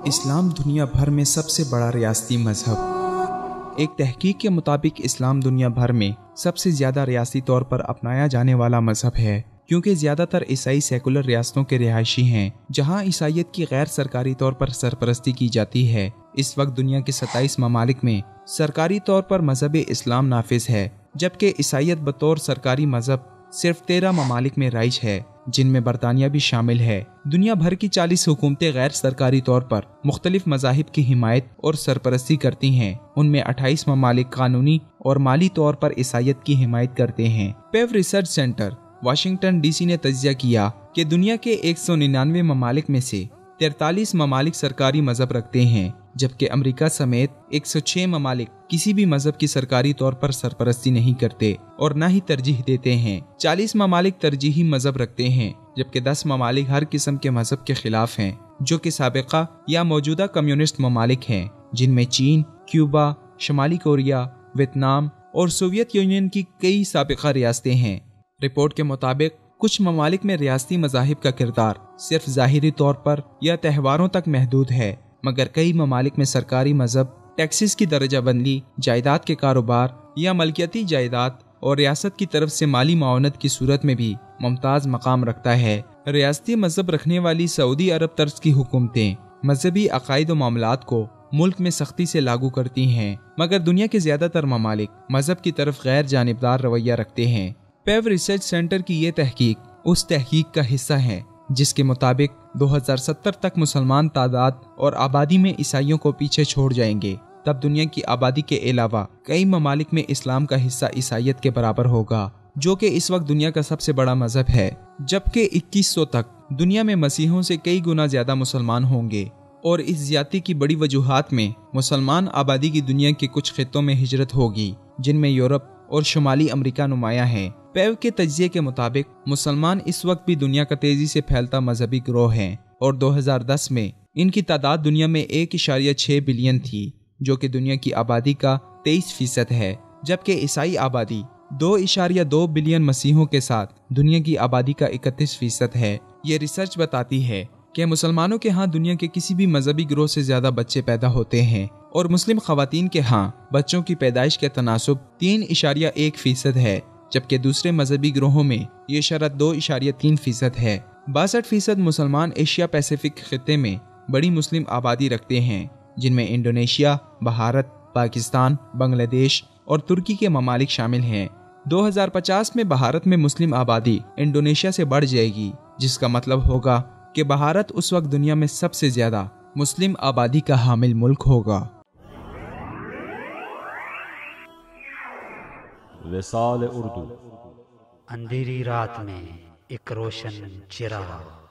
اسلام دنیا بھر میں سب سے بڑا ریاستی مذہب۔ ایک تحقیق کے مطابق اسلام دنیا بھر میں سب سے زیادہ ریاستی طور پر اپنایا جانے والا مذہب ہے، کیونکہ زیادہ تر عیسائی سیکولر ریاستوں کے رہائشی ہیں جہاں عیسائیت کی غیر سرکاری طور پر سرپرستی کی جاتی ہے۔ اس وقت دنیا کے 27 ممالک میں سرکاری طور پر مذہب اسلام نافذ ہے، جبکہ عیسائیت بطور سرکاری مذہب صرف 13 ممالک میں رائج ہے، جن میں برطانیہ بھی شامل ہے۔ دنیا بھر کی 40 حکومتیں غیر سرکاری طور پر مختلف مذاہب کی حمایت اور سرپرستی کرتی ہیں۔ ان میں 28 ممالک قانونی اور مالی طور پر عیسائیت کی حمایت کرتے ہیں۔ Pew Research Center Washington D C نے تجزیہ کیا کہ دنیا کے 199 ممالک میں سے 43 ممالک سرکاری مذہب رکھتے ہیں، جبکہ امریکہ سمیت 106 ممالک کسی بھی مذہب کی سرکاری طور پر سرپرستی نہیں کرتے اور نہ ہی ترجیح دیتے ہیں۔ 40 ممالک ترجیحی مذہب رکھتے ہیں، جبکہ 10 ممالک ہر قسم کے مذہب کے خلاف ہیں، جو کہ سابقہ یا موجودہ کمیونسٹ ممالک ہیں، جن میں چین، کیوبا، شمالی کوریا، ویتنام اور سوویت یونین کی کئی سابقہ ریاستیں ہیں۔ رپورٹ کے مطابق کچھ ممالک میں ریاستی مذاہب کا کردار صرف ظاہری طور پر یا تہواروں تک محدود ہے، مگر کئی ممالک میں سرکاری مذہب ٹیکسز کی درجہ بندی، جائیداد کے کاروبار یا ملکیتی جائیداد اور ریاست کی طرف سے مالی معاونت کی صورت میں بھی ممتاز مقام رکھتا ہے۔ ریاستی مذہب رکھنے والی سعودی عرب طرز کی حکومتیں مذہبی عقائد و معاملات کو ملک میں سختی سے لاگو کرتی ہیں، مگر دنیا کے زیادہ تر ممالک مذہب کی طرف غیر جانبدار رویہ رکھتے ہیں۔ پیو ریسرچ سینٹر کی یہ تحقیق اس تحقیق کا حصہ ہے جس کے مطابق 2070 تک مسلمان تعداد اور آبادی میں عیسائیوں کو پیچھے چھوڑ جائیں گے، تب دنیا کی آبادی کے علاوہ کئی ممالک میں اسلام کا حصہ عیسائیت کے برابر ہوگا، جو کہ اس وقت دنیا کا سب سے بڑا مذہب ہے، جبکہ 2100 تک دنیا میں مسیحیوں سے کئی گنا زیادہ مسلمان ہوں گے۔ اور اس زیادتی کی بڑی وجوہات میں مسلمان آبادی کی دنیا کے کچھ خطوں میں ہجرت ہوگی، جن میں یورپ اور شمالی امریکہ نمایاں ہیں۔ پیو کے تجزیے کے مطابق مسلمان اس وقت بھی دنیا کا تیزی سے پھیلتا مذہبی گروہ ہیں، اور 2010 میں ان کی تعداد دنیا میں 1.6 بلین تھی، جو کہ دنیا کی آبادی کا 23% ہے، جبکہ عیسائی آبادی 2.2 بلین مسیحیوں کے ساتھ دنیا کی آبادی کا 31% ہے۔ یہ ریسرچ بتاتی ہے کہ مسلمانوں کے ہاں دنیا کے کسی بھی مذہبی گروہ سے زیادہ بچے پیدا ہوتے ہیں، اور مسلم خواتین کے ہاں بچوں کی پیدائش کے تناسب 3.1% ہے، جبکہ دوسرے مذہبی گروہوں میں یہ شرح 2.3% ہے۔ 62% مسلمان ایشیا پیسیفک خطے میں بڑی مسلم آبادی رکھتے ہیں، جن میں انڈونیشیا، بھارت، پاکستان، بنگلہ دیش اور ترکی کے ممالک شامل ہیں۔ 2050 میں بھارت میں مسلم آبادی انڈونیشیا سے بڑھ جائے گی، جس کا مطلب ہوگا کہ بھارت اس وقت دنیا میں سب سے زیادہ مسلم آبادی کا حامل ملک ہوگا۔ وصال اردو، اندھیری رات میں ایک روشن چراغ۔